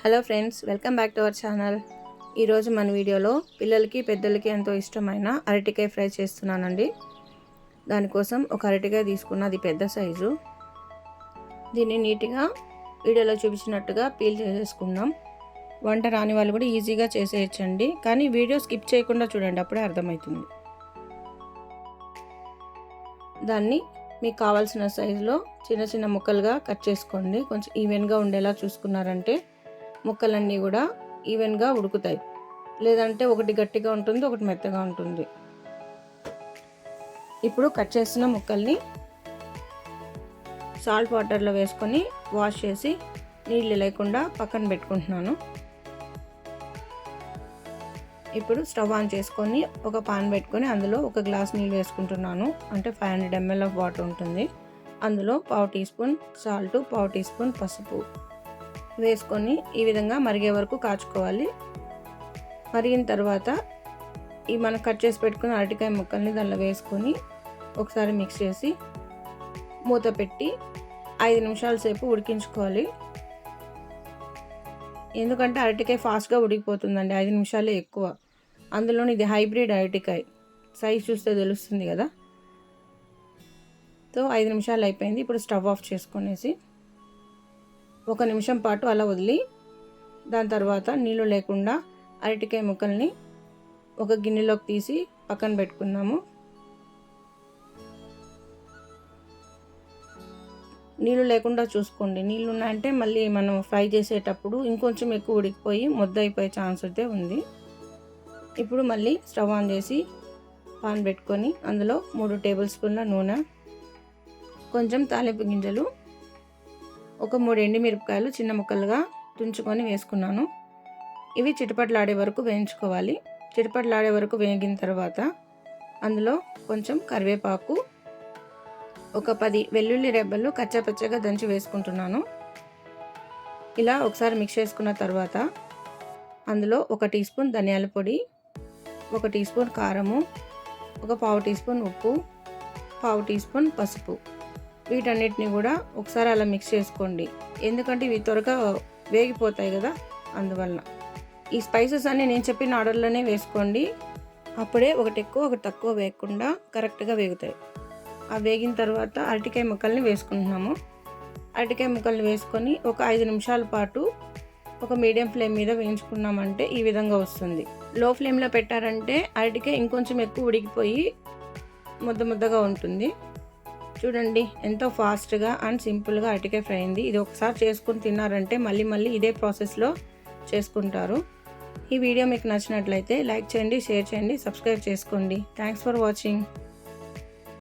Hello friends, welcome back to our channel. ఈరోజు మన వీడియోలో పిల్లలకి పెద్దలకి ఎంతో ఇష్టమైన అరటికాయ ఫ్రై చేస్తున్నానండి. దానికోసం ఒక అరటికాయ తీసుకున్న, అది పెద్ద సైజు. దీన్ని నీట్గా వీడియోలో చూపించినట్టుగా పీల్ చేసేసుకుందాం. వంట రాని వాళ్ళు కూడా ఈజీగా చేసేయచ్చండి, కానీ వీడియో స్కిప్ చేయకుండా చూడండి, అప్పుడే అర్థమవుతుంది. దాన్ని మీకు కావాల్సిన సైజులో చిన్న చిన్న ముక్కలుగా కట్ చేసుకోండి. కొంచెం ఈవెన్గా ఉండేలా చూసుకున్నారంటే ముక్కలన్నీ కూడా ఈవెన్గా ఉడుకుతాయి. లేదంటే ఒకటి గట్టిగా ఉంటుంది, ఒకటి మెత్తగా ఉంటుంది. ఇప్పుడు కట్ చేసిన ముక్కల్ని సాల్ట్ వాటర్లో వేసుకొని వాష్ చేసి నీళ్ళు లేకుండా పక్కన పెట్టుకుంటున్నాను. ఇప్పుడు స్టవ్ ఆన్ చేసుకొని ఒక పాన్ పెట్టుకొని అందులో ఒక గ్లాస్ నీళ్ళు వేసుకుంటున్నాను. అంటే 500 ml ఆఫ్ వాటర్ ఉంటుంది. అందులో 1/2 teaspoon salt, 1/2 teaspoon పసుపు వేసుకొని ఈ విధంగా మరిగే వరకు కాచుకోవాలి. మరిగిన తర్వాత ఈ మనం కట్ చేసి పెట్టుకున్న అరటికాయ ముక్కల్ని దానిలో వేసుకొని ఒకసారి మిక్స్ చేసి మూత పెట్టి 5 నిమిషాల సేపు ఉడికించుకోవాలి. ఎందుకంటే అరటికాయ ఫాస్ట్గా ఉడికిపోతుందండి, 5 నిమిషాలే ఎక్కువ. అందులోని ఇది హైబ్రిడ్ అరటికాయ, సైజ్ చూస్తే తెలుస్తుంది కదా. 5 నిమిషాలు అయిపోయింది. ఇప్పుడు స్టవ్ ఆఫ్ చేసుకొనేసి 1 నిమిషం పాటు అలా వదిలి దాని తర్వాత నీళ్ళు లేకుండా అరటికాయ ముక్కల్ని ఒక గిన్నెలోకి తీసి పక్కన పెట్టుకుందాము. నీళ్ళు లేకుండా చూసుకోండి. నీళ్ళు ఉన్నాయంటే మళ్ళీ మనం ఫ్రై చేసేటప్పుడు ఇంకొంచెం ఎక్కువ ఉడికిపోయి ముద్ద అయిపోయే ఛాన్స్ అయితే ఉంది. ఇప్పుడు మళ్ళీ స్టవ్ ఆన్ చేసి పాన్ పెట్టుకొని అందులో 3 టేబుల్ స్పూన్ల నూనె, కొంచెం తాలింపు గింజలు, ఒక 3 ఎండుమిరపకాయలు చిన్న ముక్కలుగా తుంచుకొని వేసుకున్నాను. ఇవి చిటపట్లాడే వరకు వేయించుకోవాలి. చిటపట్లాడే వరకు వేగిన తర్వాత అందులో కొంచెం కరివేపాకు, ఒక 10 వెల్లుల్లి రెబ్బలు కచ్చాపచ్చగా దంచి వేసుకుంటున్నాను. ఇలా ఒకసారి మిక్స్ చేసుకున్న తర్వాత అందులో 1 టీ స్పూన్ ధనియాల పొడి, 1 టీ స్పూన్ కారము, ఒక 1/2 టీ స్పూన్ ఉప్పు, 1/2 టీ స్పూన్ పసుపు, వీటన్నిటిని కూడా ఒకసారి అలా మిక్స్ చేసుకోండి. ఎందుకంటే ఇవి త్వరగా వేగిపోతాయి కదా, అందువలన. ఈ స్పైసెస్ అన్నీ నేను చెప్పిన ఆర్డర్లోనే వేసుకోండి. అప్పుడే ఒకటి ఎక్కువ ఒకటి తక్కువ వేయకుండా కరెక్ట్గా వేగుతాయి. ఆ వేగిన తర్వాత అరటికాయ ముక్కల్ని వేసుకుంటున్నాము. అరటికాయ ముక్కల్ని వేసుకొని ఒక 5 నిమిషాల పాటు ఒక మీడియం ఫ్లేమ్ మీద వేయించుకున్నామంటే ఈ విధంగా వస్తుంది. లో ఫ్లేమ్లో పెట్టారంటే అరటికాయ ఇంకొంచెం ఎక్కువ ఉడికిపోయి ముద్దగా ఉంటుంది. చూడండి, ఎంతో ఫాస్ట్గా అండ్ సింపుల్గా అరటికాయ ఫ్రై అయింది. ఇది ఒకసారి చేసుకుని తిన్నారంటే మళ్ళీ ఇదే ప్రాసెస్లో చేసుకుంటారు. ఈ వీడియో మీకు నచ్చినట్లయితే లైక్ చేయండి, షేర్ చేయండి, సబ్స్క్రైబ్ చేసుకోండి. Thanks for watching.